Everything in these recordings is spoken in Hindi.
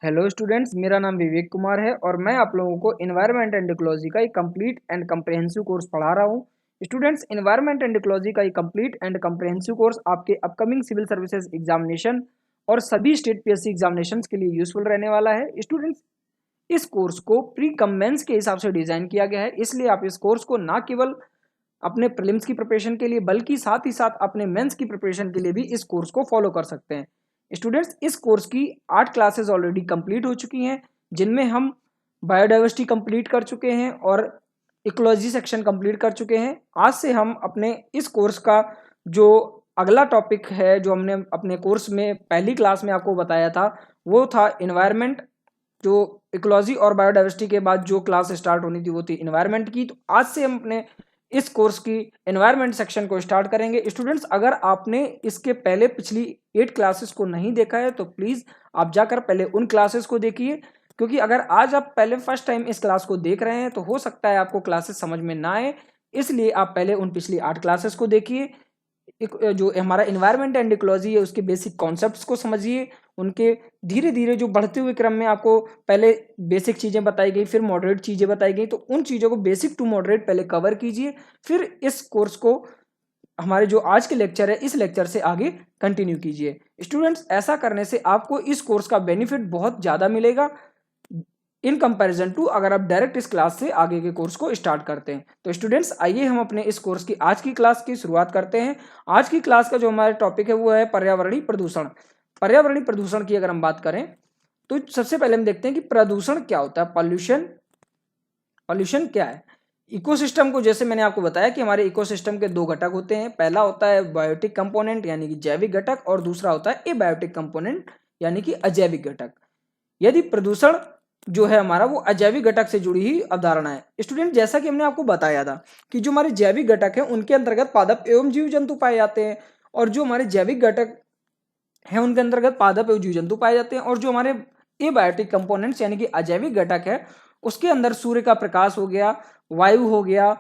हेलो स्टूडेंट्स, मेरा नाम विवेक कुमार है और मैं आप लोगों को इन्वायरमेंट एंड इकोलॉजी का एक कंप्लीट एंड कम्प्रहेंसिव कोर्स पढ़ा रहा हूँ। स्टूडेंट्स, इन्वायरमेंट एंड इकोलॉजी का एक कंप्लीट एंड कम्प्रहेंसिव कोर्स आपके अपकमिंग सिविल सर्विसेज एग्जामिनेशन और सभी स्टेट पीएससी एग्जामिनेशंस के लिए यूजफुल रहने वाला है। स्टूडेंट्स, इस कोर्स को प्री कम मेंस के हिसाब से डिजाइन किया गया है, इसलिए आप इस कोर्स को ना केवल अपने प्रीलिम्स की प्रिपरेशन के लिए बल्कि साथ ही साथ अपने मेंस की प्रिपरेशन के लिए भी इस कोर्स को फॉलो कर सकते हैं। स्टूडेंट्स, इस कोर्स की 8 क्लासेस ऑलरेडी कंप्लीट हो चुकी हैं, जिनमें हम बायोडाइवर्सिटी कंप्लीट कर चुके हैं और इकोलॉजी सेक्शन कंप्लीट कर चुके हैं। आज से हम अपने इस कोर्स का जो अगला टॉपिक है, जो हमने अपने कोर्स में पहली क्लास में आपको बताया था, वो था इन्वायरमेंट। जो इकोलॉजी और बायोडाइवर्सिटी के बाद जो क्लास स्टार्ट होनी थी वो थी इन्वायरमेंट की। तो आज से हम अपने इस कोर्स की एनवायरनमेंट सेक्शन को स्टार्ट करेंगे। स्टूडेंट्स, अगर आपने इसके पहले पिछली 8 क्लासेस को नहीं देखा है तो प्लीज आप जाकर पहले उन क्लासेस को देखिए, क्योंकि अगर आज आप पहले फर्स्ट टाइम इस क्लास को देख रहे हैं तो हो सकता है आपको क्लासेस समझ में ना आए, इसलिए आप पहले उन पिछली 8 क्लासेस को देखिए। जो हमारा इन्वायरमेंट एंड इकोलॉजी है उसके बेसिक कॉन्सेप्ट्स को समझिए। उनके धीरे धीरे जो बढ़ते हुए क्रम में आपको पहले बेसिक चीजें बताई गई, फिर मॉडरेट चीजें बताई गई, तो उन चीजों को बेसिक टू मॉडरेट पहले कवर कीजिए, फिर इस कोर्स को हमारे जो आज के लेक्चर है इस लेक्चर से आगे कंटिन्यू कीजिए। स्टूडेंट्स, ऐसा करने से आपको इस कोर्स का बेनिफिट बहुत ज्यादा मिलेगा इन कंपैरिजन टू अगर आप डायरेक्ट इस क्लास से आगे के कोर्स को स्टार्ट करते हैं। तो स्टूडेंट्स, आइए हम अपने इस कोर्स की आज की क्लास की शुरुआत करते हैं। आज की क्लास का जो हमारा टॉपिक है वो है पर्यावरणीय प्रदूषण। पर्यावरणीय प्रदूषण की अगर हम बात करें तो सबसे पहले हम देखते हैं कि प्रदूषण क्या होता है। पॉल्यूशन पॉल्यूशन क्या है। इकोसिस्टम को, जैसे मैंने आपको बताया कि हमारे इकोसिस्टम के 2 घटक होते हैं। पहला होता है बायोटिक कंपोनेंट यानी कि जैविक घटक, और दूसरा होता है एबायोटिक कंपोनेंट यानी कि अजैविक घटक। यदि प्रदूषण जो है हमारा वो अजैविक घटक से जुड़ी हुई अवधारणा है। स्टूडेंट, जैसा कि हमने आपको बताया था कि जो हमारे जैविक घटक है उनके अंतर्गत पादप एवं जीव जंतु पाए जाते हैं, और जो हमारे जैविक घटक है उनके अंतर्गत पादप एवं जीव जंतु पाए जाते हैं, और जो हमारे एबायोटिक कंपोनेंट्स यानी कि अजैविक घटक है उसके अंदर सूर्य का प्रकाश हो गया, वायु हो गया,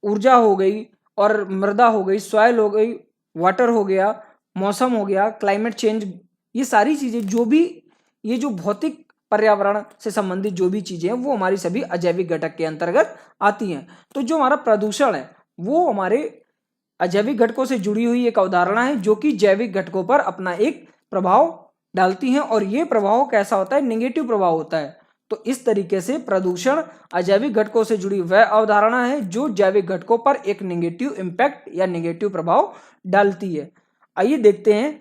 ऊर्जा हो गई, और मृदा हो गई, सॉइल हो गई, वाटर हो गया, मौसम हो गया, क्लाइमेट चेंज, ये सारी चीजें जो भी ये जो भौतिक पर्यावरण से संबंधित जो भी चीजें हैं वो हमारी सभी अजैविक घटक के अंतर्गत आती हैं। तो जो हमारा प्रदूषण है वो हमारे अजैविक घटकों से जुड़ी हुई एक अवधारणा है जो कि जैविक घटकों पर अपना एक प्रभाव डालती हैं, और ये प्रभाव कैसा होता है, नेगेटिव प्रभाव होता है। तो इस तरीके से प्रदूषण अजैविक घटकों से जुड़ी वह अवधारणा है जो जैविक घटकों पर एक नेगेटिव इंपैक्ट या नेगेटिव प्रभाव डालती है। आइए देखते हैं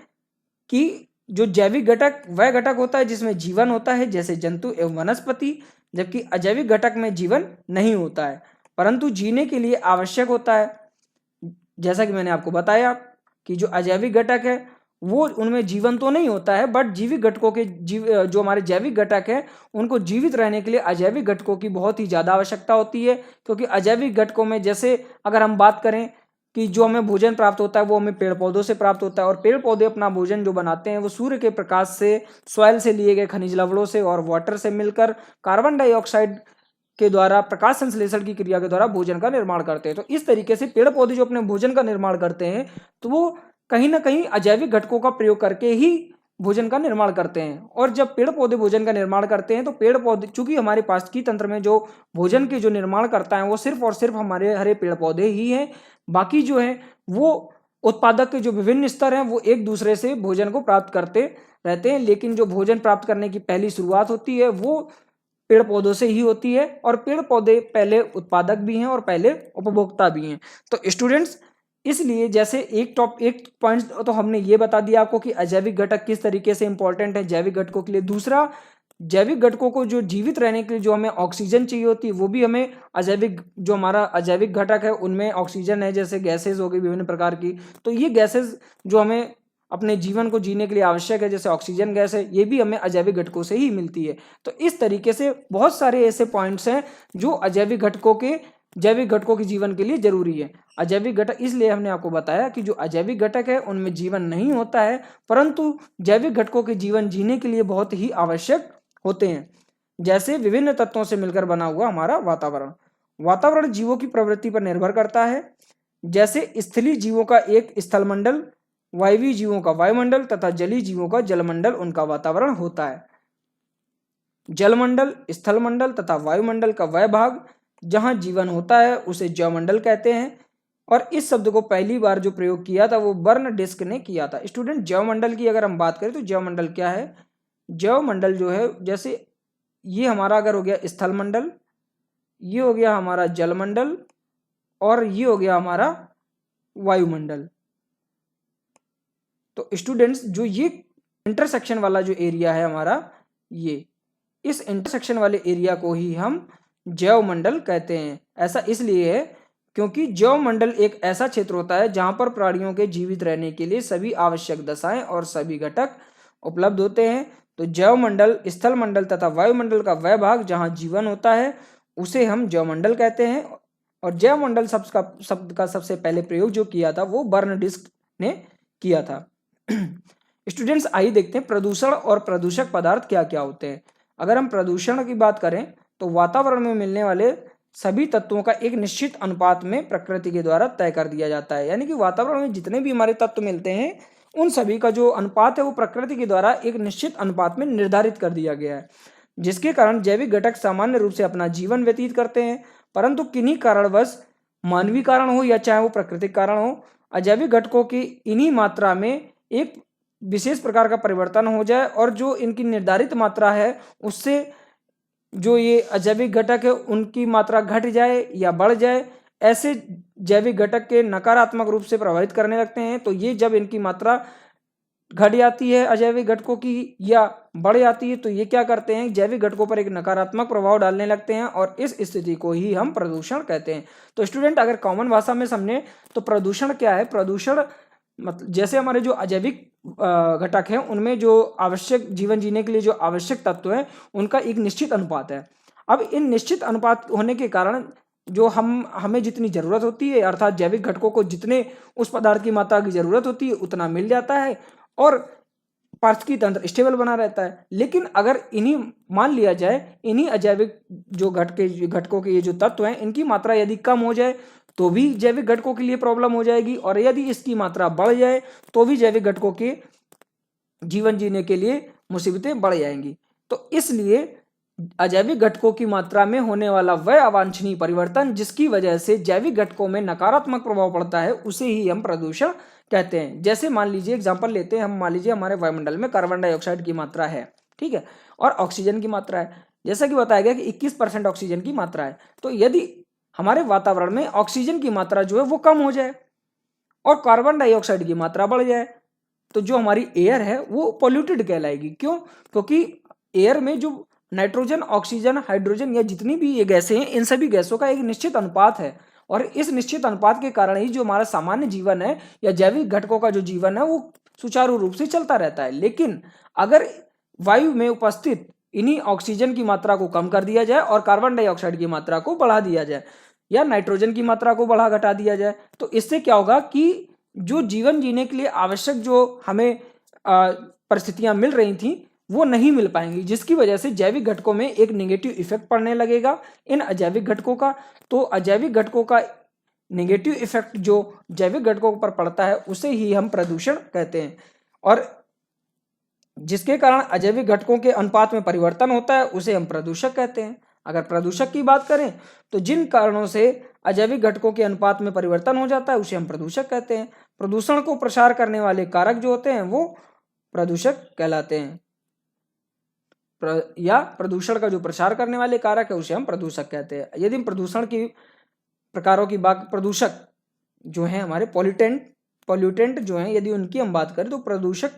कि जो जैविक घटक वह घटक होता है जिसमें जीवन होता है, जैसे जंतु एवं वनस्पति, जबकि अजैविक घटक में जीवन नहीं होता है परंतु जीने के लिए आवश्यक होता है। जैसा कि मैंने आपको बताया कि जो अजैविक घटक है वो उनमें जीवन तो नहीं होता है, बट जीवित घटकों के जो हमारे जैविक घटक है उनको जीवित रहने के लिए अजैविक घटकों की बहुत ही ज्यादा आवश्यकता होती है। क्योंकि अजैविक घटकों में, जैसे अगर हम बात करें कि जो हमें भोजन प्राप्त होता है वो हमें पेड़ पौधों से प्राप्त होता है, और पेड़ पौधे अपना भोजन जो बनाते हैं वो सूर्य के प्रकाश से, सॉइल से लिए गए खनिज लवणों से और वाटर से मिलकर कार्बन डाइऑक्साइड के द्वारा, प्रकाश संश्लेषण की क्रिया के द्वारा भोजन का निर्माण करते हैं। तो इस तरीके से पेड़ पौधे जो अपने भोजन का निर्माण करते हैं तो वो कहीं ना कहीं अजैविक घटकों का प्रयोग करके ही भोजन का निर्माण करते हैं। और जब पेड़ पौधे भोजन का निर्माण करते हैं तो पेड़ पौधे, चूंकि हमारे पारिस्थितिकी तंत्र में जो भोजन के जो निर्माण करता है वो सिर्फ और सिर्फ हमारे हरे पेड़ पौधे ही हैं। बाकी जो है वो उत्पादक के जो विभिन्न स्तर हैं वो एक दूसरे से भोजन को प्राप्त करते रहते हैं, लेकिन जो भोजन प्राप्त करने की पहली शुरुआत होती है वो पेड़ पौधों से ही होती है, और पेड़ पौधे पहले उत्पादक भी हैं और पहले उपभोक्ता भी हैं। तो स्टूडेंट्स, इसलिए जैसे एक पॉइंट तो हमने ये बता दिया आपको कि अजैविक घटक किस तरीके से इंपॉर्टेंट है जैविक घटकों के लिए। दूसरा, जैविक घटकों को जो जीवित रहने के लिए जो हमें ऑक्सीजन चाहिए होती है वो भी हमें अजैविक, जो हमारा अजैविक घटक है उनमें ऑक्सीजन है, जैसे गैसेज हो गई विभिन्न प्रकार की। तो ये गैसेज जो हमें अपने जीवन को जीने के लिए आवश्यक है, जैसे ऑक्सीजन गैस है, ये भी हमें अजैविक घटकों से ही मिलती है। तो इस तरीके से बहुत सारे ऐसे पॉइंट्स हैं जो अजैविक घटकों के, जैविक घटकों के जीवन के लिए जरूरी है। अजैविक घटक, इसलिए हमने आपको बताया कि जो अजैविक घटक है उनमें जीवन नहीं होता है, परंतु जैविक घटकों के जीवन जीने के लिए बहुत ही आवश्यक होते हैं। जैसे विभिन्न तत्वों से मिलकर बना हुआ हमारा वातावरण। वातावरण जीवों की प्रवृत्ति पर निर्भर करता है। जैसे स्थलीय जीवों का एक स्थलमंडल, वायवीय जीवों का वायुमंडल तथा जलीय जीवों का जलमंडल उनका वातावरण होता है। जलमंडल, स्थलमंडल तथा वायुमंडल का वह भाग जहां जीवन होता है उसे जैवमंडल कहते हैं। और इस शब्द को पहली बार जो प्रयोग किया था वो बर्नडिस्क ने किया था। स्टूडेंट, जैवमंडल की अगर हम बात करें तो जैवमंडल क्या है? जैवमंडल जो है, जैसे ये हमारा अगर हो गया स्थलमंडल, ये हो गया हमारा जलमंडल और ये हो गया हमारा वायुमंडल। तो स्टूडेंट्स, जो ये इंटरसेक्शन वाला जो एरिया है हमारा, ये इस इंटरसेक्शन वाले एरिया को ही हम जैवमंडल कहते हैं। ऐसा इसलिए है क्योंकि जैवमंडल एक ऐसा क्षेत्र होता है जहां पर प्राणियों के जीवित रहने के लिए सभी आवश्यक दशाएं और सभी घटक उपलब्ध होते हैं। तो जैवमंडल, स्थलमंडल तथा वायुमंडल का वह भाग जहां जीवन होता है उसे हम जैवमंडल कहते हैं। और जैवमंडल शब्द का सबसे पहले प्रयोग जो किया था वो बर्नडिस्क ने किया था। स्टूडेंट्स, आइए देखते हैं प्रदूषण और प्रदूषक पदार्थ क्या क्या होते हैं। अगर हम प्रदूषण की बात करें तो वातावरण में मिलने वाले सभी तत्वों का एक निश्चित अनुपात में प्रकृति के द्वारा तय कर दिया जाता है। यानी कि वातावरण में जितने भी हमारे तत्व मिलते हैं उन सभी का जो अनुपात है वो प्रकृति के द्वारा एक निश्चित अनुपात में निर्धारित कर दिया गया है, जिसके कारण जैविक घटक सामान्य रूप से अपना जीवन व्यतीत करते हैं। परंतु किन्हीं कारणवश, मानवीय कारण हो या चाहे वो प्राकृतिक कारण हो, अजैविक घटकों की इन्हीं मात्रा में एक विशेष प्रकार का परिवर्तन हो जाए और जो इनकी निर्धारित मात्रा है उससे जो ये अजैविक घटक है उनकी मात्रा घट जाए या बढ़ जाए, ऐसे जैविक घटक के नकारात्मक रूप से प्रभावित करने लगते हैं। तो ये जब इनकी मात्रा घट जाती है अजैविक घटकों की या बढ़ जाती है तो ये क्या करते हैं, जैविक घटकों पर एक नकारात्मक प्रभाव डालने लगते हैं और इस स्थिति को ही हम प्रदूषण कहते हैं। तो स्टूडेंट, अगर कॉमन भाषा में समझे तो प्रदूषण क्या है? प्रदूषण मतलब जैसे हमारे जो अजैविक घटक हैं उनमें जो आवश्यक जीवन जीने के लिए जो आवश्यक तत्व हैं उनका एक निश्चित अनुपात है। अब इन निश्चित अनुपात होने के कारण जो हमें जितनी जरूरत होती है, अर्थात जैविक घटकों को जितने उस पदार्थ की मात्रा की जरूरत होती है उतना मिल जाता है और पारिस्थितिकी तंत्र स्टेबल बना रहता है। लेकिन अगर इन्हीं मान लिया जाए इन्हीं अजैविक जो घटकों के ये जो तत्व हैं इनकी मात्रा यदि कम हो जाए तो भी जैविक घटकों के लिए प्रॉब्लम हो जाएगी, और यदि इसकी मात्रा बढ़ जाए तो भी जैविक घटकों के जीवन जीने के लिए मुसीबतें बढ़ जाएंगी। तो इसलिए अजैविक घटकों की मात्रा में होने वाला वह अवांछनीय परिवर्तन जिसकी वजह से जैविक घटकों में नकारात्मक प्रभाव पड़ता है उसे ही हम प्रदूषण कहते हैं। जैसे मान लीजिए एग्जांपल लेते हैं, हम मान लीजिए हमारे वायुमंडल में कार्बन डाइऑक्साइड की मात्रा है, ठीक है, और ऑक्सीजन की मात्रा है। जैसा कि बताया गया कि 21% ऑक्सीजन की मात्रा है। तो यदि हमारे वातावरण में ऑक्सीजन की मात्रा जो है वो कम हो जाए और कार्बन डाइऑक्साइड की मात्रा बढ़ जाए तो जो हमारी एयर है वो पोल्यूटेड कहलाएगी। क्यों? क्योंकि एयर में जो नाइट्रोजन, ऑक्सीजन, हाइड्रोजन या जितनी भी ये गैसें हैं इन सभी गैसों का एक निश्चित अनुपात है और इस निश्चित अनुपात के कारण ही जो हमारा सामान्य जीवन है या जैविक घटकों का जो जीवन है वो सुचारू रूप से चलता रहता है। लेकिन अगर वायु में उपस्थित इन्हीं ऑक्सीजन की मात्रा को कम कर दिया जाए और कार्बन डाइऑक्साइड की मात्रा को बढ़ा दिया जाए या नाइट्रोजन की मात्रा को बढ़ा घटा दिया जाए तो इससे क्या होगा कि जो जीवन जीने के लिए आवश्यक जो हमें परिस्थितियां मिल रही थी वो नहीं मिल पाएंगी, जिसकी वजह से जैविक घटकों में एक नेगेटिव इफेक्ट पड़ने लगेगा इन अजैविक घटकों का। तो अजैविक घटकों का नेगेटिव इफेक्ट जो जैविक घटकों पर पड़ता है उसे ही हम प्रदूषण कहते हैं, और जिसके कारण अजैविक घटकों के अनुपात में परिवर्तन होता है उसे हम प्रदूषक कहते हैं। अगर प्रदूषक की बात करें तो जिन कारणों से अजैविक घटकों के अनुपात में परिवर्तन हो जाता है उसे हम प्रदूषक कहते हैं। प्रदूषण को प्रसार करने वाले कारक जो होते हैं वो प्रदूषक कहलाते हैं, या प्रदूषण का जो प्रसार करने वाले कारक है उसे हम प्रदूषक कहते हैं। यदि हम प्रदूषण की प्रकारों की बात, प्रदूषक जो है हमारे पॉल्यूटेंट जो है यदि उनकी हम बात करें तो प्रदूषक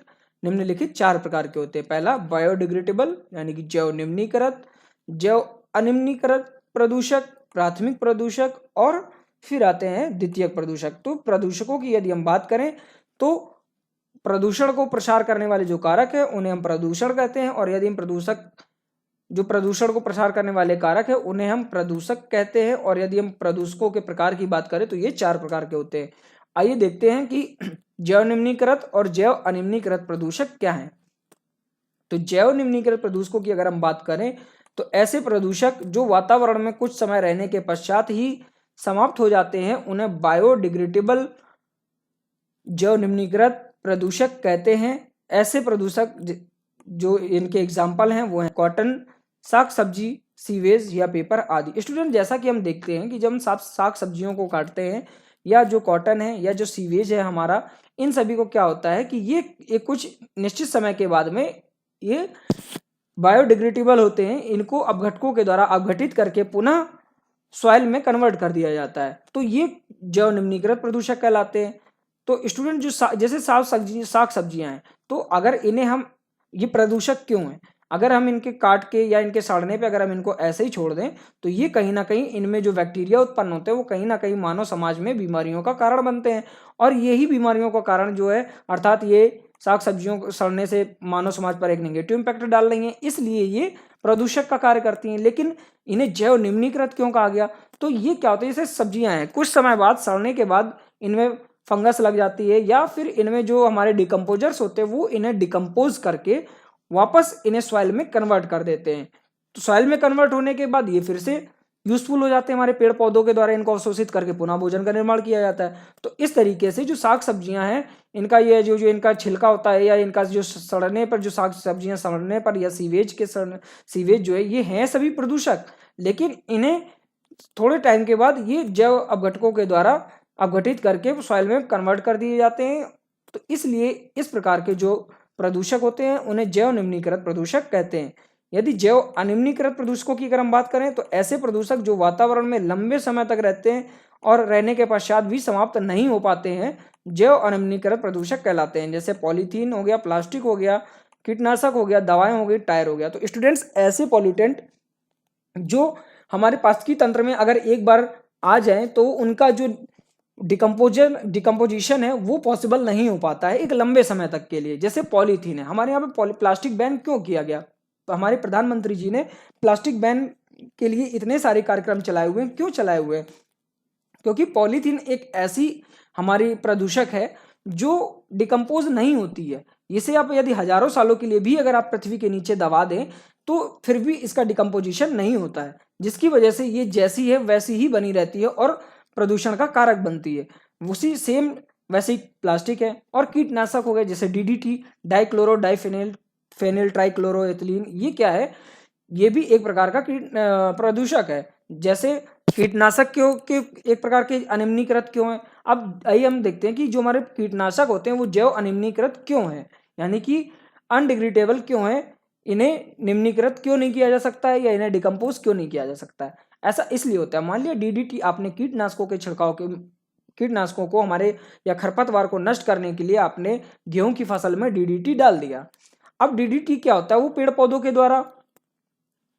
निम्नलिखित 4 प्रकार के होते हैं। पहला बायोडिग्रेडेबल यानी कि जैव निम्नीकृत, जैव अनिम्नीकृत प्रदूषक, प्राथमिक प्रदूषक और फिर आते हैं द्वितीयक प्रदूषक। तो प्रदूषकों की यदि हम बात करें तो प्रदूषण को प्रसार करने वाले जो कारक है उन्हें हम प्रदूषण कहते हैं, और यदि हम प्रदूषण को प्रसार करने वाले कारक है उन्हें हम प्रदूषक कहते हैं। और यदि हम प्रदूषकों के प्रकार की बात करें तो ये 4 प्रकार के होते हैं। आइए देखते हैं कि जैव निम्नीकृत और जैव अनिम्नीकृत प्रदूषक क्या हैं। तो जैव निम्नीकृत प्रदूषकों की अगर हम बात करें तो ऐसे प्रदूषक जो वातावरण में कुछ समय रहने के पश्चात ही समाप्त हो जाते हैं उन्हें बायोडिग्रेडेबल जैव निम्नीकृत प्रदूषक कहते हैं। ऐसे प्रदूषक जो इनके एग्जाम्पल हैं वो हैं कॉटन, साग सब्जी, सीवेज या पेपर आदि। स्टूडेंट जैसा कि हम देखते हैं कि जब हम साग सब्जियों को काटते हैं या जो कॉटन है या जो सीवेज है हमारा, इन सभी को क्या होता है कि ये कुछ निश्चित समय के बाद में ये बायोडिग्रेडेबल होते हैं, इनको अपघटकों के द्वारा अपघटित करके पुनः सॉइल में कन्वर्ट कर दिया जाता है, तो ये जैव निम्नीकृत प्रदूषक कहलाते हैं। तो स्टूडेंट जो जैसे साग सब्जियां हैं, तो अगर इन्हें हम, ये प्रदूषक क्यों है, अगर हम इनके काट के या इनके सड़ने पे अगर हम इनको ऐसे ही छोड़ दें तो ये कहीं ना कहीं इनमें जो बैक्टीरिया उत्पन्न होते हैं वो कहीं ना कहीं मानव समाज में बीमारियों का कारण बनते हैं, और यही बीमारियों का कारण जो है, अर्थात ये साग सब्जियों को सड़ने से मानव समाज पर एक नेगेटिव इम्पैक्ट डाल रही हैं, इसलिए ये प्रदूषक का कार्य करती हैं। लेकिन इन्हें जैव निम्नीकृत क्यों कहा गया, तो ये क्या होता है, जैसे सब्जियां हैं, कुछ समय बाद सड़ने के बाद इनमें फंगस लग जाती है या फिर इनमें जो हमारे डिकम्पोजर्स होते हैं वो इन्हें डिकम्पोज करके वापस इन्हें सॉइल में कन्वर्ट कर देते हैं। तो सॉइल में कन्वर्ट होने के बाद ये फिर से यूजफुल हो जाते हैं, हमारे पेड़ पौधों के द्वारा इनको अवशोषित करके पुनः भोजन का निर्माण किया जाता है। तो इस तरीके से जो साग सब्जियां हैं, इनका ये जो जो इनका छिलका होता है या इनका जो सड़ने पर, जो साग सब्जियां सड़ने पर या सीवेज जो है, ये हैं सभी प्रदूषक, लेकिन इन्हें थोड़े टाइम के बाद ये जैव अपघटकों के द्वारा अपघटित करके सॉइल में कन्वर्ट कर दिए जाते हैं। तो इसलिए इस प्रकार के जो प्रदूषक होते हैं उन्हें जैव निम्नीकृत प्रदूषक कहते हैं। यदि जैव अनिम्नीकृत प्रदूषकों की अगर हम बात करें तो ऐसे प्रदूषक जो वातावरण में लंबे समय तक रहते हैं और रहने के पश्चात भी समाप्त नहीं हो पाते हैं, जैव अनिम्नीकृत प्रदूषक कहलाते हैं। जैसे पॉलीथीन हो गया, प्लास्टिक हो गया, कीटनाशक हो गया, दवाएं हो गई, टायर हो गया। तो स्टूडेंट्स ऐसे पॉल्यूटेंट जो हमारे पारिस्थितिकी तंत्र में अगर एक बार आ जाए तो उनका जो डिकम्पोजिशन है वो पॉसिबल नहीं हो पाता है एक लंबे समय तक के लिए। जैसे पॉलीथीन है, हमारे यहाँ पे प्लास्टिक बैन क्यों किया गया, तो हमारे प्रधानमंत्री जी ने प्लास्टिक बैन के लिए इतने सारे कार्यक्रम चलाए हुए हैं। क्यों चलाए हुए हैं, क्योंकि पॉलीथीन एक ऐसी हमारी प्रदूषक है जो डिकम्पोज नहीं होती है। इसे आप यदि हजारों सालों के लिए भी अगर आप पृथ्वी के नीचे दबा दें तो फिर भी इसका डिकम्पोजिशन नहीं होता है, जिसकी वजह से ये जैसी है वैसी ही बनी रहती है और प्रदूषण का कारक बनती है। उसी सेम वैसे ही प्लास्टिक है। और कीटनाशक हो गए जैसे DDT, dichloro diphenyl phenyl trichloroethylene, ये क्या है, ये भी एक प्रकार का प्रदूषक है। जैसे कीटनाशक क्यों के एक प्रकार के अनिम्नीकृत क्यों है, अब आइए हम देखते हैं कि जो हमारे कीटनाशक होते हैं वो जैव अनिम्नीकृत क्यों है, यानी कि अनडिग्रेडेबल क्यों है, इन्हें निम्नीकृत क्यों नहीं किया जा सकता है या इन्हें डिकम्पोज क्यों नहीं किया जा सकता है। ऐसा इसलिए होता है, मान लिया डीडीटी आपने कीटनाशकों के छिड़काव के कीटनाशकों को हमारे या खरपतवार को नष्ट करने के लिए आपने गेहूं की फसल में डीडीटी डाल दिया। अब डीडीटी क्या होता है, वो पेड़ पौधों के द्वारा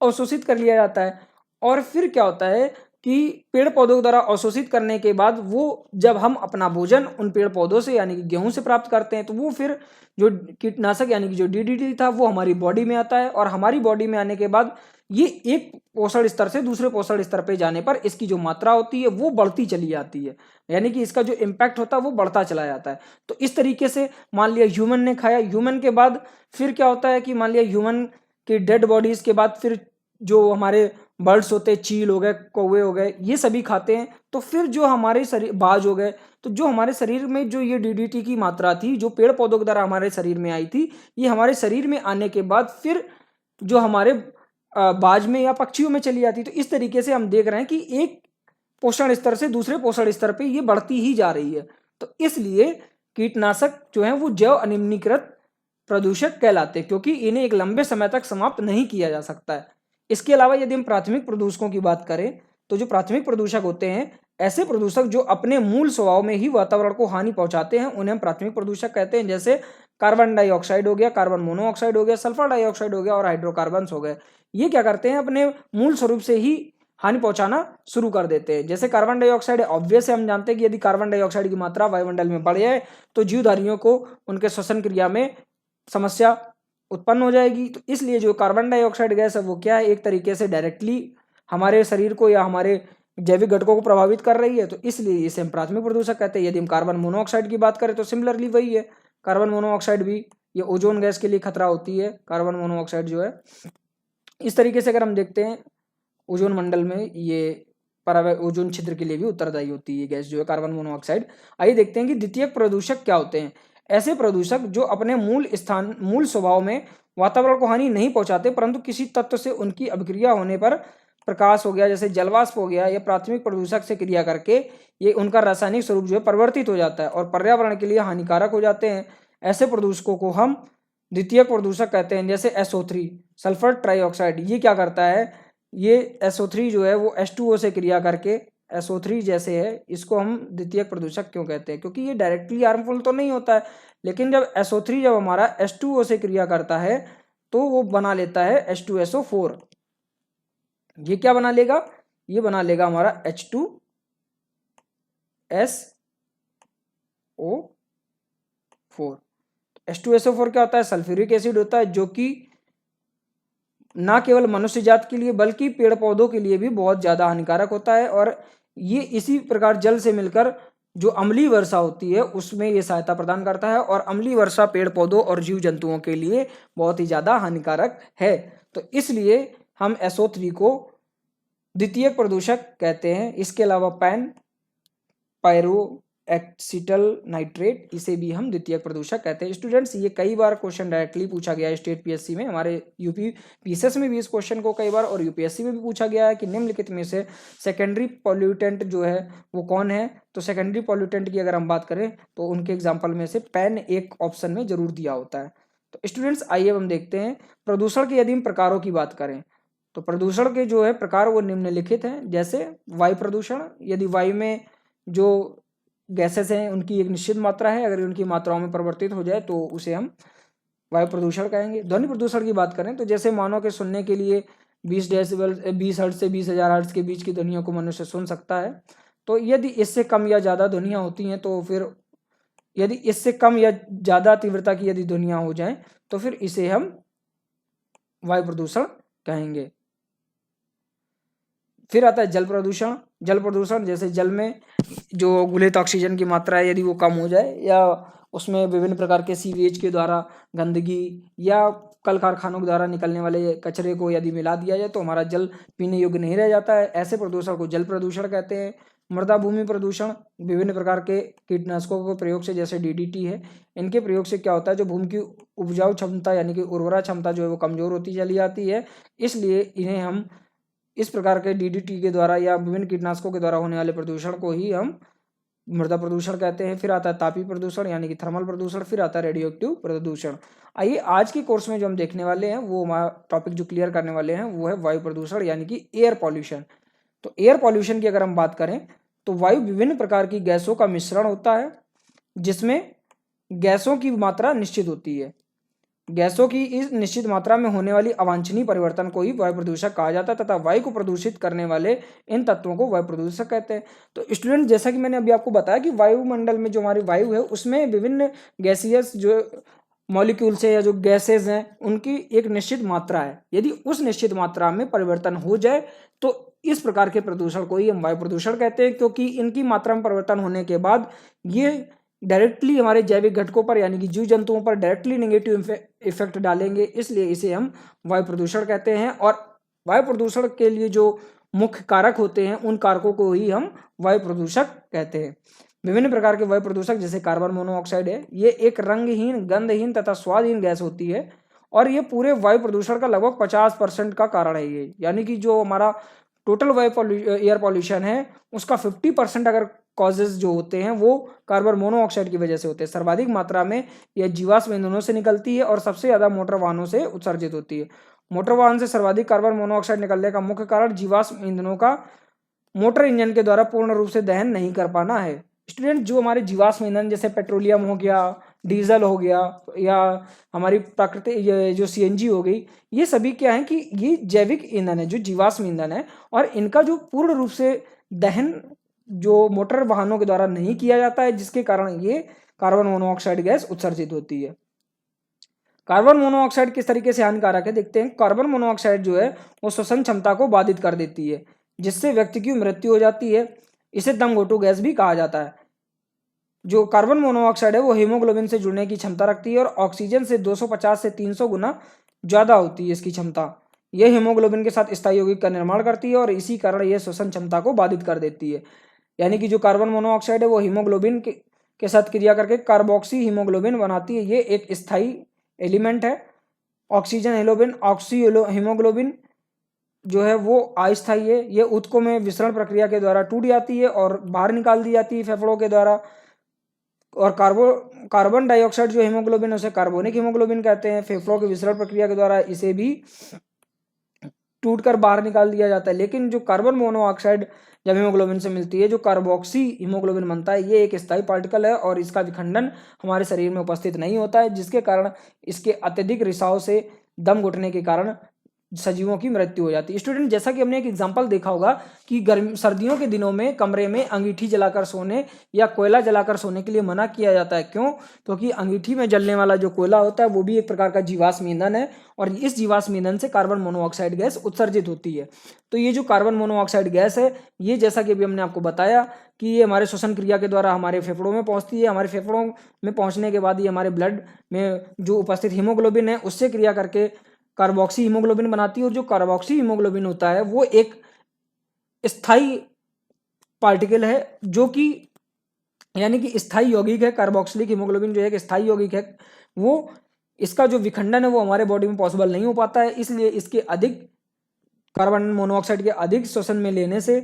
अवशोषित कर लिया जाता है, और फिर क्या होता है कि पेड़ पौधों के द्वारा अवशोषित करने के बाद वो जब हम अपना भोजन उन पेड़ पौधों से यानी कि गेहूं से प्राप्त करते हैं तो वो फिर जो कीटनाशक यानी कि जो डीडीटी था वो हमारी बॉडी में आता है, और हमारी बॉडी में आने के बाद ये एक पोषण स्तर से दूसरे पोषण स्तर पे जाने पर इसकी जो मात्रा होती है वो बढ़ती चली जाती है, यानी कि इसका जो इम्पैक्ट होता है वो बढ़ता चला जाता है। तो इस तरीके से मान लिया ह्यूमन ने खाया, ह्यूमन के बाद फिर क्या होता है कि मान लिया ह्यूमन की डेड बॉडीज के बाद फिर जो हमारे बर्ड्स होते हैं, चील हो गए, कौवे हो गए, ये सभी खाते हैं। तो फिर जो हमारे शरीर, बाज हो गए, तो जो हमारे शरीर में जो ये डीडीटी की मात्रा थी जो पेड़ पौधों के द्वारा हमारे शरीर में आई थी, ये हमारे शरीर में आने के बाद फिर जो हमारे बाज में या पक्षियों में चली जाती। तो इस तरीके से हम देख रहे हैं कि एक पोषण स्तर से दूसरे पोषण स्तर पे ये बढ़ती ही जा रही है। तो इसलिए कीटनाशक जो है वो जैव अनिम्नीकृत प्रदूषक कहलाते हैं, क्योंकि इन्हें एक लंबे समय तक समाप्त नहीं किया जा सकता है। इसके अलावा यदि हम प्राथमिक प्रदूषकों की बात करें तो जो प्राथमिक प्रदूषक होते हैं, ऐसे प्रदूषक जो अपने मूल स्वभाव में ही वातावरण को हानि पहुंचाते हैं, उन्हें हम प्राथमिक प्रदूषक कहते हैं। जैसे कार्बन डाइऑक्साइड हो गया, कार्बन मोनोऑक्साइड हो गया, सल्फर डाइऑक्साइड हो गया और हाइड्रोकार्बन हो गए। ये क्या करते हैं, अपने मूल स्वरूप से ही हानि पहुंचाना शुरू कर देते हैं। जैसे कार्बन डाइऑक्साइड, ऑब्वियस है, हम जानते हैं कि यदि कार्बन डाइऑक्साइड की मात्रा वायुमंडल में बढ़ जाए तो जीवधारियों को उनके श्वसन क्रिया में समस्या उत्पन्न हो जाएगी। तो इसलिए जो कार्बन डाइऑक्साइड गैस है वो क्या है, एक तरीके से डायरेक्टली हमारे शरीर को या हमारे जैविक घटकों को प्रभावित कर रही है, तो इसलिए इसे हम प्राथमिक प्रदूषक कहते हैं। यदि हम कार्बन मोनोऑक्साइड की बात करें तो सिमिलरली वही है, कार्बन मोनोऑक्साइड भी ये ओजोन गैस के लिए खतरा होती है। कार्बन मोनोऑक्साइड जो है, इस तरीके से अगर हम देखते हैं ओजोन मंडल में ये ओजोन छिद्र के लिए भी उत्तरदायी होती है ये गैस जो है कार्बन मोनोऑक्साइड। आइए देखते हैं कि द्वितीयक प्रदूषक क्या होते हैं। ऐसे प्रदूषक जो अपने मूल स्वभाव में वातावरण को हानि नहीं पहुंचाते, परंतु किसी तत्व से उनकी अभिक्रिया होने पर, प्रकाश हो गया, जैसे जलवाष्प हो गया, या प्राथमिक प्रदूषक से क्रिया करके ये उनका रासायनिक स्वरूप जो है परिवर्तित हो जाता है और पर्यावरण के लिए हानिकारक हो जाते हैं। ऐसे प्रदूषकों को हम द्वितीयक प्रदूषक कहते हैं। जैसे SO3 सल्फर ट्राइऑक्साइड, ये क्या करता है, ये SO3 जो है वो H2O से क्रिया करके SO3 जैसे है, इसको हम द्वितीयक प्रदूषक क्यों कहते हैं, क्योंकि ये डायरेक्टली हार्मफुल तो नहीं होता है, लेकिन जब SO3 जब हमारा H2O से क्रिया करता है तो वो बना लेता है H2SO4। ये क्या बना लेगा, ये बना लेगा हमारा H2SO4। H2SO4 क्या होता है, सल्फ्यूरिक एसिड होता है, जो कि ना केवल मनुष्य जात के लिए बल्कि पेड़ पौधों के लिए भी बहुत ज़्यादा हानिकारक होता है। और ये इसी प्रकार जल से मिलकर जो अम्लीय वर्षा होती है उसमें ये सहायता प्रदान करता है, और अम्लीय वर्षा पेड़ पौधों और जीव जंतुओं के लिए बहुत ही ज़्यादा हानिकारक है। तो इसलिए हम SO3 को द्वितीयक प्रदूषक कहते हैं। इसके अलावा पायरोएक्सीटल नाइट्रेट, इसे भी हम द्वितीयक प्रदूषक कहते हैं। स्टूडेंट्स, ये कई बार क्वेश्चन डायरेक्टली पूछा गया है स्टेट PSC में, हमारे यूपी PSS में भी इस क्वेश्चन को कई बार और UPSC में भी पूछा गया है कि निम्नलिखित में से सेकेंडरी पॉल्यूटेंट जो है वो कौन है। तो सेकेंडरी पॉल्यूटेंट की अगर हम बात करें तो उनके एग्जाम्पल में से पैन एक ऑप्शन में जरूर दिया होता है। तो स्टूडेंट्स, आइए हम देखते हैं प्रदूषण के यदि हम प्रकारों की बात करें तो प्रदूषण के जो है प्रकार वो निम्नलिखित हैं। जैसे वायु प्रदूषण, यदि वायु में जो गैसेस हैं उनकी एक निश्चित मात्रा है, अगर उनकी मात्राओं में परिवर्तित हो जाए तो उसे हम वायु प्रदूषण कहेंगे। ध्वनि प्रदूषण की बात करें तो जैसे मानव के सुनने के लिए 20 डेसिबल 20 हर्ट्ज से 20,000 हर्ट्ज के बीच की ध्वनियों को मनुष्य सुन सकता है। तो यदि इससे कम या ज़्यादा ध्वनियाँ होती हैं तो फिर, यदि इससे कम या ज़्यादा तीव्रता की यदि ध्वनियाँ हो जाएं तो फिर इसे हम वायु प्रदूषण कहेंगे। फिर आता है जल प्रदूषण। जल प्रदूषण जैसे जल में जो गुलित ऑक्सीजन की मात्रा है यदि वो कम हो जाए, या उसमें विभिन्न प्रकार के सीवेज के द्वारा गंदगी या कल कारखानों के द्वारा निकलने वाले कचरे को यदि मिला दिया जाए तो हमारा जल पीने योग्य नहीं रह जाता है। ऐसे प्रदूषण को जल प्रदूषण कहते हैं। मृदा भूमि प्रदूषण, विभिन्न प्रकार के कीटनाशकों के प्रयोग से, जैसे DDT है, इनके प्रयोग से क्या होता है, जो भूमि की उपजाऊ क्षमता यानी कि उर्वरा क्षमता जो है वो कमजोर होती चली जाती है। इसलिए इन्हें हम इस प्रकार के DDT के द्वारा या विभिन्न कीटनाशकों के द्वारा होने वाले प्रदूषण को ही हम मृदा प्रदूषण कहते हैं। फिर आता है तापीय प्रदूषण यानी कि थर्मल प्रदूषण। फिर आता है रेडियो एक्टिव प्रदूषण। आइए आज के कोर्स में जो हम देखने वाले हैं, वो हमारा टॉपिक जो क्लियर करने वाले हैं वो है वायु प्रदूषण यानी कि एयर पॉल्यूशन। तो एयर पॉल्यूशन की अगर हम बात करें तो वायु विभिन्न प्रकार की गैसों का मिश्रण होता है, जिसमें गैसों की मात्रा निश्चित होती है। गैसों की इस निश्चित मात्रा में होने वाली अवांछनीय परिवर्तन को ही वायु प्रदूषक कहा जाता है, तथा वायु को प्रदूषित करने वाले इन तत्वों को वायु प्रदूषक कहते हैं। तो स्टूडेंट, जैसा कि मैंने अभी आपको बताया कि वायुमंडल में जो हमारी वायु है उसमें विभिन्न गैसियस जो मॉलिक्यूल्स है या जो गैसेज हैं उनकी एक निश्चित मात्रा है। यदि उस निश्चित मात्रा में परिवर्तन हो जाए तो इस प्रकार के प्रदूषण को ही हम वायु प्रदूषण कहते हैं, क्योंकि इनकी मात्रा में परिवर्तन होने के बाद ये डायरेक्टली हमारे जैविक घटकों पर यानी कि जीव जंतुओं पर डायरेक्टली नेगेटिव इफेक्ट डालेंगे, इसलिए इसे हम वायु प्रदूषण कहते हैं। और वायु प्रदूषण के लिए जो मुख्य कारक होते हैं उन कारकों को ही हम वायु प्रदूषक कहते हैं। विभिन्न प्रकार के वायु प्रदूषक जैसे कार्बन मोनोऑक्साइड है, ये एक रंगहीन, गंधहीन तथा स्वादहीन गैस होती है और ये पूरे वायु प्रदूषण का लगभग 50% का कारण है ये। यानी कि जो हमारा टोटल एयर पॉल्यूशन है उसका 50% अगर कॉजेज जो होते हैं वो कार्बन मोनोऑक्साइड की वजह से होते हैं। सर्वाधिक मात्रा में यह जीवाश्म ईंधनों से निकलती है और सबसे ज्यादा मोटर वाहनों से उत्सर्जित होती है। मोटर वाहन से सर्वाधिक कार्बन मोनोऑक्साइड निकलने का मुख्य कारण जीवाश्म ईंधनों का मोटर इंजन के द्वारा पूर्ण रूप से दहन नहीं कर पाना है। स्टूडेंट, जो हमारे जीवाश्म ईंधन जैसे पेट्रोलियम हो गया, डीजल हो गया, या हमारी प्राकृतिक जो CNG हो गई, ये सभी क्या है कि ये जैविक ईंधन है जो जीवाश्म ईंधन है, और इनका जो पूर्ण रूप से दहन जो मोटर वाहनों के द्वारा नहीं किया जाता है, जिसके कारण ये कार्बन मोनोऑक्साइड गैस उत्सर्जित होती है। कार्बन मोनोऑक्साइड किस तरीके से हानिकारक है देखते हैं। कार्बन मोनोऑक्साइड जो है वो श्वसन क्षमता को बाधित कर देती है, जिससे व्यक्ति की मृत्यु हो जाती है। इसे दम घोटू गैस भी कहा जाता है। जो कार्बन मोनोऑक्साइड है वो हीमोग्लोबिन से जुड़ने की क्षमता रखती है और ऑक्सीजन से 250 से 300 गुना ज्यादा होती है इसकी क्षमता। यह हीमोग्लोबिन के साथ स्थायी यौगिक का निर्माण करती है और इसी कारण यह श्वसन क्षमता को बाधित कर देती है। यानी कि जो कार्बन मोनोऑक्साइड है वो हीमोग्लोबिन के साथ क्रिया करके कार्बोक्सी हीमोग्लोबिन बनाती है। ये एक स्थायी एलिमेंट है। ऑक्सीजन हेलोबिन ऑक्सी हीमोग्लोबिन जो है वो अस्थायी है। ये ऊतकों में विसरण प्रक्रिया के द्वारा टूट जाती है और बाहर निकाल दी जाती है फेफड़ों के द्वारा। और कार्बन डाइऑक्साइड जो हीमोग्लोबिन है उसे कार्बोनिक हीमोग्लोबिन कहते हैं। फेफड़ों की विसरण प्रक्रिया के द्वारा इसे भी टूटकर बाहर निकाल दिया जाता है। लेकिन जो कार्बन मोनोऑक्साइड जब हीमोग्लोबिन से मिलती है, जो कार्बोक्सी हीमोग्लोबिन बनता है, ये एक स्थायी पार्टिकल है और इसका विखंडन हमारे शरीर में उपस्थित नहीं होता है, जिसके कारण इसके अत्यधिक रिसाव से दम घुटने के कारण सजीवों की मृत्यु हो जाती है। स्टूडेंट, जैसा कि हमने एक एग्जांपल देखा होगा कि सर्दियों के दिनों में कमरे में अंगीठी जलाकर सोने या कोयला जलाकर सोने के लिए मना किया जाता है। क्यों? क्योंकि अंगीठी में जलने वाला जो कोयला होता है वो भी एक प्रकार का जीवाश्म ईंधन है और इस जीवाश्म ईंधन से कार्बन मोनोऑक्साइड गैस उत्सर्जित होती है। तो ये जो कार्बन मोनोऑक्साइड गैस है, ये जैसा कि अभी हमने आपको बताया कि ये हमारे श्वसन क्रिया के द्वारा हमारे फेफड़ों में पहुंचती है। हमारे फेफड़ों में पहुंचने के बाद ये हमारे ब्लड में जो उपस्थित हीमोग्लोबिन है उससे क्रिया करके कार्बोक्सी हीमोग्लोबिन बनाती है। और जो कार्बोक्सी हीमोग्लोबिन होता है वो एक स्थायी पार्टिकल है, जो कि यानी कि स्थायी यौगिक है। कार्बोक्सिलिक हीमोग्लोबिन जो है एक स्थायी यौगिक है, वो इसका जो विखंडन है वो हमारे बॉडी में पॉसिबल नहीं हो पाता है। इसलिए इसके अधिक कार्बन मोनोऑक्साइड के अधिक श्वसन में लेने से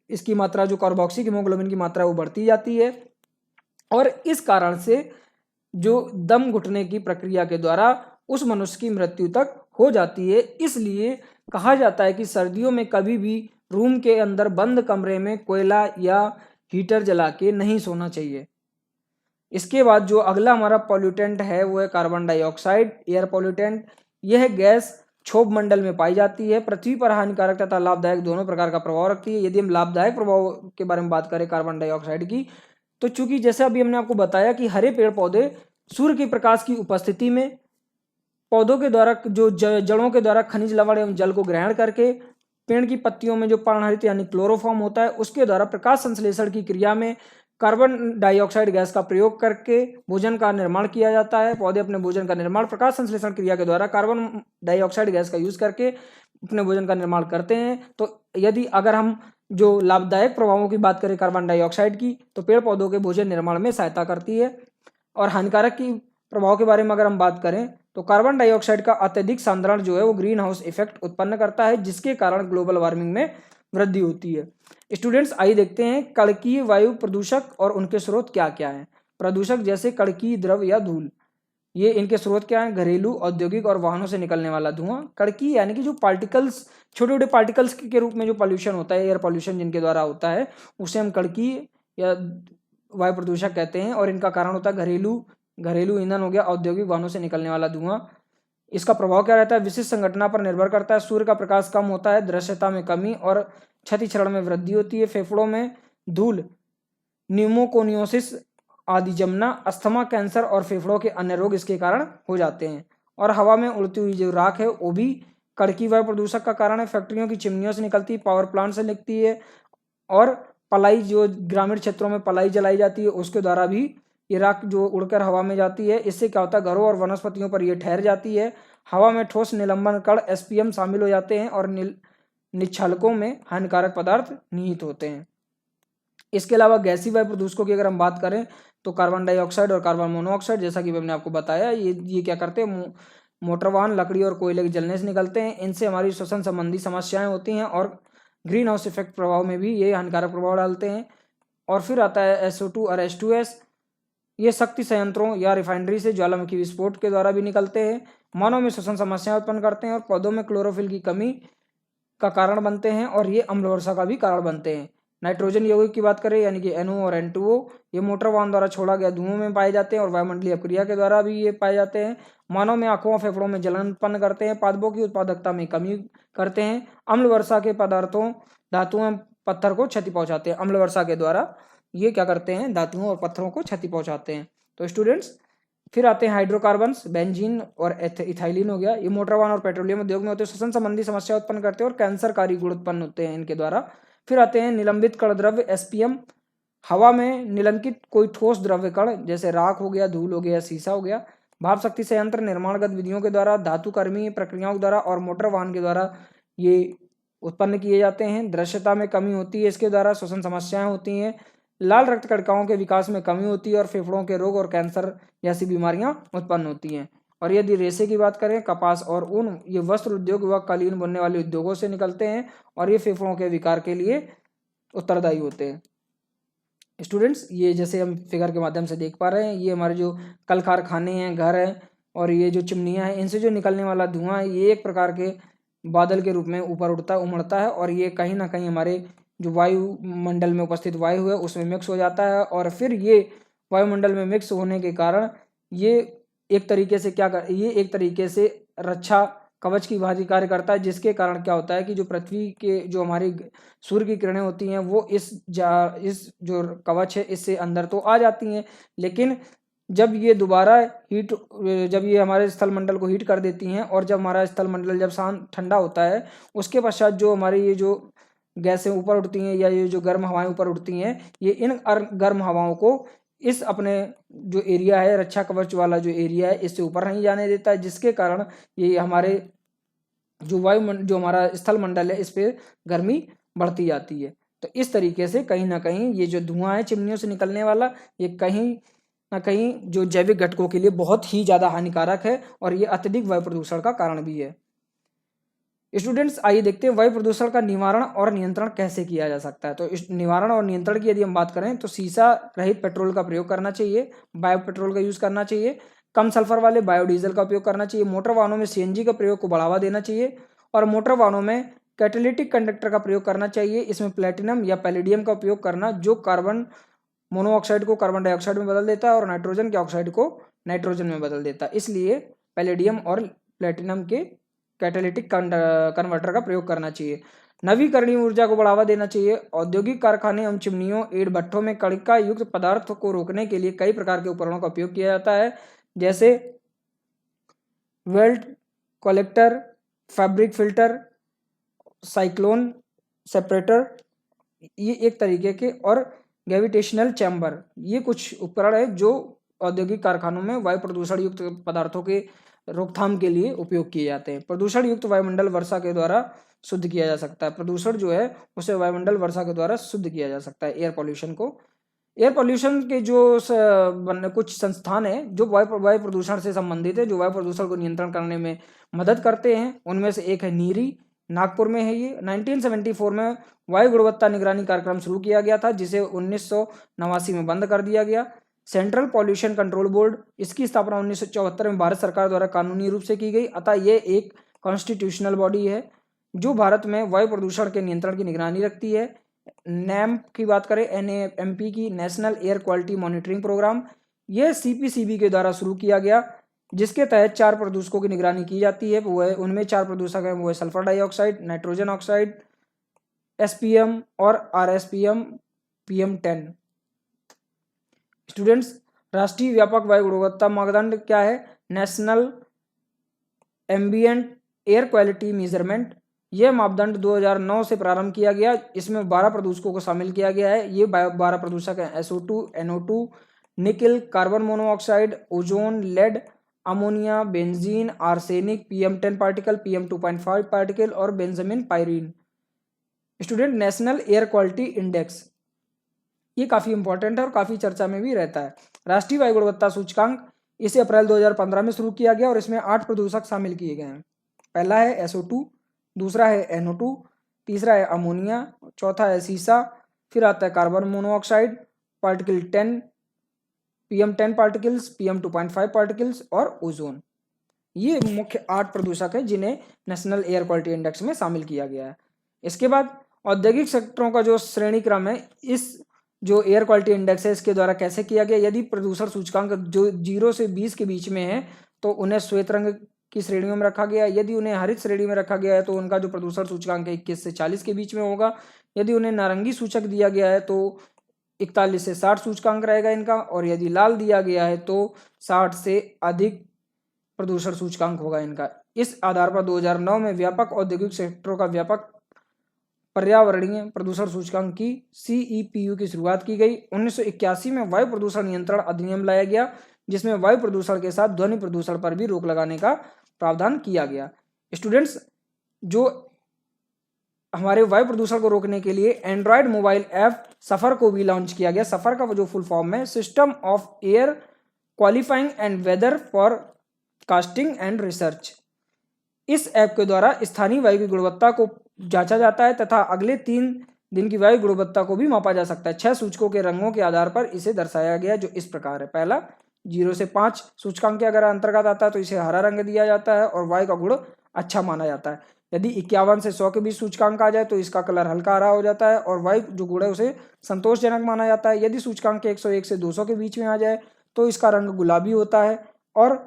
इसकी मात्रा, जो कार्बोक्सिलिक हीमोग्लोबिन की मात्रा, वो बढ़ती जाती है और इस कारण से जो दम घुटने की प्रक्रिया के द्वारा उस मनुष्य की मृत्यु तक हो जाती है। इसलिए कहा जाता है कि सर्दियों में कभी भी रूम के अंदर बंद कमरे में कोयला या हीटर जला के नहीं सोना चाहिए। इसके बाद जो अगला हमारा पॉल्यूटेंट है वो है कार्बन डाइऑक्साइड, एयर पॉल्यूटेंट। यह गैस क्षोभ मंडल में पाई जाती है। पृथ्वी पर हानिकारक तथा लाभदायक दोनों प्रकार का प्रभाव रखती है। यदि हम लाभदायक प्रभाव के बारे में बात करें कार्बन डाइऑक्साइड की, तो चूंकि जैसे अभी हमने आपको बताया कि हरे पेड़ पौधे सूर्य के प्रकाश की उपस्थिति में पौधों के द्वारा जो जड़ों के द्वारा खनिज लवण एवं जल को ग्रहण करके पेड़ की पत्तियों में जो पर्णहरित यानी क्लोरोफॉर्म होता है उसके द्वारा प्रकाश संश्लेषण की क्रिया में कार्बन डाइऑक्साइड गैस का प्रयोग करके भोजन का निर्माण किया जाता है। पौधे अपने भोजन का निर्माण प्रकाश संश्लेषण क्रिया के द्वारा कार्बन डाइऑक्साइड गैस का यूज करके अपने भोजन का निर्माण करते हैं। तो यदि अगर हम जो लाभदायक प्रभावों की बात करें कार्बन डाइऑक्साइड की, तो पेड़ पौधों के भोजन निर्माण में सहायता करती है। और हानिकारक की प्रभाव के बारे में अगर हम बात करें तो कार्बन डाइऑक्साइड का अत्यधिक सांद्रण जो है वो ग्रीन हाउस इफेक्ट उत्पन्न करता है, जिसके कारण ग्लोबल वार्मिंग में वृद्धि होती है। स्टूडेंट्स, आइए देखते हैं कणकीय वायु प्रदूषक और उनके स्रोत क्या क्या हैं। प्रदूषक जैसे कणकीय द्रव या धूल, ये इनके स्रोत क्या हैं? घरेलू, औद्योगिक और वाहनों से निकलने वाला धुआं। कणकीय यानी कि जो पार्टिकल्स, छोटे छोटे पार्टिकल्स के रूप में जो पॉल्यूशन होता है, एयर पॉल्यूशन जिनके द्वारा होता है, उसे हम कणकीय या वायु प्रदूषक कहते हैं। और इनका कारण होता है घरेलू ईंधन हो गया, औद्योगिक वाहनों से निकलने वाला धुआं। इसका प्रभाव क्या रहता है? विशिष्ट संघटना पर निर्भर करता है। सूर्य का प्रकाश कम होता है, दृश्यता में कमी और क्षति क्षरण में वृद्धि होती है। फेफड़ों में धूल, न्यूमोकोनियोसिस आदि जमना, अस्थमा, कैंसर और फेफड़ों के अन्य रोग इसके कारण हो जाते हैं। और हवा में उड़ती हुई जो राख है वो भी कणकीय वायु प्रदूषक का कारण है। फैक्ट्रियों की चिमनियों से निकलती, पावर प्लांट से निकलती है और पलाई, जो ग्रामीण क्षेत्रों में पलाई जलाई जाती है उसके द्वारा भी ये राख जो उड़कर हवा में जाती है। इससे क्या होता है? घरों और वनस्पतियों पर यह ठहर जाती है। हवा में ठोस निलंबन कण एसपीएम शामिल हो जाते हैं और निच्छालकों में हानिकारक पदार्थ निहित होते हैं। इसके अलावा गैसीय वायु प्रदूषकों की अगर हम बात करें तो कार्बन डाइऑक्साइड और कार्बन मोनोऑक्साइड, जैसा कि मैंने आपको बताया, ये क्या करते हैं? मोटर वाहन, लकड़ी और कोयले के जलने से निकलते हैं। इनसे हमारी श्वसन संबंधी समस्याएं होती हैं और ग्रीन हाउस इफेक्ट प्रभाव में भी ये हानिकारक प्रभाव डालते हैं। और फिर आता है SO2 और H2S। ये शक्ति संयंत्रों या रिफाइनरी से ज्वालामुखी विस्फोट के द्वारा भी निकलते हैं, मानव में श्वसन समस्याएं उत्पन्न करते हैं और पौधों में क्लोरोफिल की कमी का कारण बनते हैं और ये अम्ल वर्षा का भी कारण बनते हैं। नाइट्रोजन यौगिक की बात करें यानी कि NO और N2O, ये मोटर वाहन द्वारा छोड़ा गया धुओं में पाए जाते हैं और वायुमंडलीय अपक्रिया के द्वारा भी ये पाए जाते हैं। मानव में आंखों और फेफड़ों में जलन उत्पन्न करते हैं, पादपों की उत्पादकता में कमी करते हैं। अम्ल वर्षा के पदार्थों, धातुओं, पत्थर को क्षति पहुंचाते हैं। अम्ल वर्षा के द्वारा ये क्या करते हैं? धातुओं और पत्थरों को क्षति पहुंचाते हैं। तो स्टूडेंट्स, फिर आते हैं हाइड्रोकार्बन्स, बेंजीन और इथाइलिन हो गया। ये मोटर वाहन और पेट्रोलियम उद्योग में होते हैं, श्वसन संबंधी समस्या उत्पन्न करते हैं और कैंसरकारी गुण उत्पन्न होते हैं इनके द्वारा। फिर आते हैं निलंबित कण द्रव्य SPM। हवा में निलंबित कोई ठोस द्रव्य कण जैसे राख हो गया, धूल हो गया, शीशा हो गया, भाप शक्ति संयंत्र, निर्माण गतिविधियों के द्वारा, धातु कर्मी प्रक्रियाओं के द्वारा और मोटर वाहन के द्वारा ये उत्पन्न किए जाते हैं। दृश्यता में कमी होती है इसके द्वारा, श्वसन समस्याएं होती हैं, लाल रक्त कणिकाओं के विकास में कमी होती है और फेफड़ों के रोग और कैंसर जैसी बीमारियां उत्पन्न होती हैं। और यदि रेशे की बात करें, कपास और ऊन ये वस्त्र उद्योग व कालीन बुनने वाले उद्योगों से निकलते हैं और ये फेफड़ों के विकार के लिए उत्तरदायी होते हैं। स्टूडेंट्स, ये जैसे हम फिगर के माध्यम से देख पा रहे हैं, ये हमारे जो कल कारखाने हैं, घर हैं और ये जो चिमनियाँ हैं, इनसे जो निकलने वाला धुआं है ये एक प्रकार के बादल के रूप में ऊपर उमड़ता है और ये कहीं ना कहीं हमारे जो वायुमंडल में उपस्थित वायु है उसमें मिक्स हो जाता है और फिर ये वायुमंडल में मिक्स होने के कारण ये एक तरीके से ये एक तरीके से रक्षा कवच की भांति कार्य करता है, जिसके कारण क्या होता है कि जो पृथ्वी के जो हमारी सूर्य की किरणें होती हैं वो इस जो कवच है इससे अंदर तो आ जाती हैं, लेकिन जब ये दोबारा हीट जब ये हमारे स्थल मंडल को हीट कर देती हैं और जब हमारा स्थल मंडल जब शांत ठंडा होता है उसके पश्चात जो हमारी ये जो गैसें ऊपर उठती हैं या ये जो गर्म हवाएं ऊपर उठती हैं, ये इन गर्म हवाओं को इस अपने जो एरिया है, रक्षा कवच वाला जो एरिया है, इससे ऊपर नहीं जाने देता है, जिसके कारण ये हमारे जो जो हमारा स्थल मंडल है इस पे गर्मी बढ़ती जाती है। तो इस तरीके से कहीं ना कहीं ये जो धुआं है चिमनियों से निकलने वाला, ये कहीं ना कहीं जो जैविक घटकों के लिए बहुत ही ज़्यादा हानिकारक है और ये अत्यधिक वायु प्रदूषण का कारण भी है। स्टूडेंट्स, आइए देखते हैं वायु प्रदूषण का निवारण और नियंत्रण कैसे किया जा सकता है। तो इस निवारण और नियंत्रण की यदि हम बात करें तो सीसा रहित पेट्रोल का प्रयोग करना चाहिए, बायो पेट्रोल का यूज़ करना चाहिए, कम सल्फर वाले बायोडीजल का उपयोग करना चाहिए, मोटर वाहनों में सीएनजी का प्रयोग को बढ़ावा देना चाहिए और मोटर वाहनों में कैटालिटिक कंडक्टर का प्रयोग करना चाहिए। इसमें प्लेटिनम या पैलेडियम का उपयोग करना जो कार्बन मोनोऑक्साइड को कार्बन डाइऑक्साइड में बदल देता है और नाइट्रोजन के ऑक्साइड को नाइट्रोजन में बदल देता है। इसलिए पैलेडियम और प्लेटिनम के कैटालिटिक कन्वर्टर का प्रयोग करना चाहिए। नवीकरणीय ऊर्जा को बढ़ावा देना चाहिए। औद्योगिक कारखाने एवं चिमनियों, ईंट भट्ठों में कणिका युक्त पदार्थ को रोकने के लिए कई प्रकार के उपकरणों का उपयोग किया जाता है, जैसे belt collector, fabric filter, cyclone separator, ये एक तरीके के, और ग्रेविटेशनल चैम्बर, ये कुछ उपकरण है जो औद्योगिक कारखानों में वायु प्रदूषण युक्त पदार्थों के रोकथाम के लिए उपयोग किए जाते हैं। प्रदूषण युक्त वायुमंडल वर्षा के द्वारा शुद्ध किया जा सकता है। प्रदूषण जो है उसे वायुमंडल वर्षा के द्वारा शुद्ध किया जा सकता है। एयर पॉल्यूशन को, एयर पॉल्यूशन के जो कुछ संस्थान है जो वायु प्रदूषण से संबंधित है, जो वायु प्रदूषण को नियंत्रण करने में मदद करते हैं, उनमें से एक है नीरी, नागपुर में है ये। 1974 में वायु गुणवत्ता निगरानी कार्यक्रम शुरू किया गया था, जिसे 1989 में बंद कर दिया गया। सेंट्रल पॉल्यूशन कंट्रोल बोर्ड, इसकी स्थापना 1974 में भारत सरकार द्वारा कानूनी रूप से की गई, अतः ये एक कॉन्स्टिट्यूशनल बॉडी है जो भारत में वायु प्रदूषण के नियंत्रण की निगरानी रखती है। नैम्प की बात करें, NAMP की, national air quality monitoring programme, यह CPCB के द्वारा शुरू किया गया, जिसके तहत 4 प्रदूषकों की निगरानी की जाती है। वो है, उनमें 4 प्रदूषक हैं, वो है sulphur dioxide, nitrogen oxide, SPM और RSPM PM10। स्टूडेंट्स, राष्ट्रीय व्यापक वायु गुणवत्ता मानदंड क्या है? National ambient air quality measurement. यह मापदंड 2009 से प्रारंभ किया गया। इसमें 12 प्रदूषकों को शामिल किया गया है। ये 12 प्रदूषक हैं: SO2, NO2, nickel, carbon monoxide, ozone, lead, ammonia, benzene, arsenic, PM10 particle, PM2.5 particle और बेंजामिन pyrene. Student, national air quality index, ये काफ़ी इंपॉर्टेंट है और काफ़ी चर्चा में भी रहता है। राष्ट्रीय वायु गुणवत्ता सूचकांक, इसे अप्रैल 2015 में शुरू किया गया और इसमें 8 प्रदूषक शामिल किए गए हैं। पहला है SO2, दूसरा है NO2, तीसरा है अमोनिया, चौथा है सीसा, फिर आता है carbon monoxide, particle 10, PM10 particles, PM2.5 particles और ओजोन। ये मुख्य 8 प्रदूषक हैं जिन्हें नेशनल एयर क्वालिटी इंडेक्स में शामिल किया गया है। इसके बाद औद्योगिक सेक्टरों का जो श्रेणी क्रम है, इस जो एयर क्वालिटी इंडेक्स है इसके द्वारा कैसे किया गया? यदि प्रदूषण सूचकांक जो 0 से 20 के बीच में है तो उन्हें श्वेत रंग की श्रेणियों में रखा गया है। यदि उन्हें हरित श्रेणी में रखा गया है तो उनका जो प्रदूषण सूचकांक है 21 से 40 के बीच में होगा। यदि उन्हें नारंगी सूचक दिया गया है तो 41 से 60 सूचकांक रहेगा इनका, और यदि लाल दिया गया है तो 60 से अधिक प्रदूषण सूचकांक होगा इनका। इस आधार पर 2009 में व्यापक औद्योगिक सेक्टरों का व्यापक पर्यावरणीय प्रदूषण सूचकांक की CEPU की शुरुआत की गई। 1981 में वायु प्रदूषण नियंत्रण अधिनियम लाया गया, जिसमें वायु प्रदूषण के साथ ध्वनि प्रदूषण पर भी रोक लगाने का प्रावधान किया गया। स्टूडेंट्स, जो हमारे वायु प्रदूषण को रोकने के लिए एंड्रॉयड मोबाइल ऐप सफ़र को भी लॉन्च किया गया। सफ़र का जो फुल फॉर्म है system of air qualifying and weather forecasting and research. इस ऐप के द्वारा स्थानीय वायु की गुणवत्ता को जांचा जाता है तथा अगले 3 दिन की वायु गुणवत्ता को भी मापा जा सकता है। 6 सूचकों के रंगों के आधार पर इसे दर्शाया गया जो इस प्रकार है। पहला 0 से 5 सूचकांक के अगर अंतर्गत आता है तो इसे हरा रंग दिया जाता है और वायु का गुण अच्छा माना जाता है। यदि 51 से 100 के बीच सूचकांक आ जाए तो इसका कलर हल्का हरा हो जाता है और वायु जो गुण है उसे संतोषजनक माना जाता है। यदि सूचकांक 101 से 200 के बीच में आ जाए तो इसका रंग गुलाबी होता है और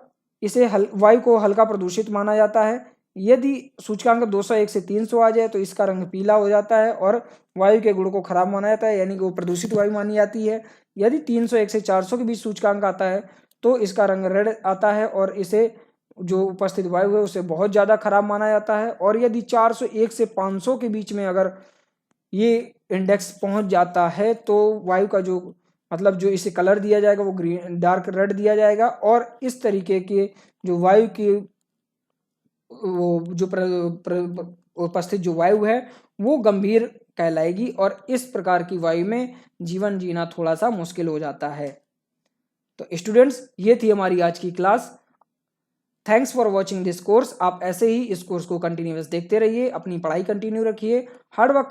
इसे वायु को हल्का प्रदूषित माना जाता है। यदि सूचकांक 201 से 300 आ जाए तो इसका रंग पीला हो जाता है और वायु के गुण को खराब माना जाता है, यानी कि वो प्रदूषित वायु मानी जाती है। यदि 301 से 400 के बीच सूचकांक आता है तो इसका रंग रेड आता है और इसे जो उपस्थित वायु है उसे बहुत ज़्यादा खराब माना जाता है। और यदि 401 से 500 के बीच में अगर ये इंडेक्स पहुंच जाता है तो वायु का जो मतलब जो इसे कलर दिया जाएगा वो ग्रीन डार्क रेड दिया जाएगा और इस तरीके के जो वायु की वो जो उपस्थित जो वायु है वो गंभीर कहलाएगी और इस प्रकार की वायु में जीवन जीना थोड़ा सा मुश्किल हो जाता है। तो स्टूडेंट्स ये थी हमारी आज की class. Thanks for watching this course. आप ऐसे ही इस कोर्स को कंटिन्यूअस देखते रहिए, अपनी पढ़ाई कंटिन्यू रखिए, हार्ड वर्क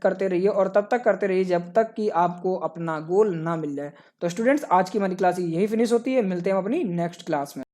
करते रहिए और तब तक करते रहिए जब तक कि आपको अपना गोल ना मिल जाए। तो स्टूडेंट्स आज की हमारी क्लास यही फिनिश होती है। मिलते हैं अपनी नेक्स्ट क्लास में।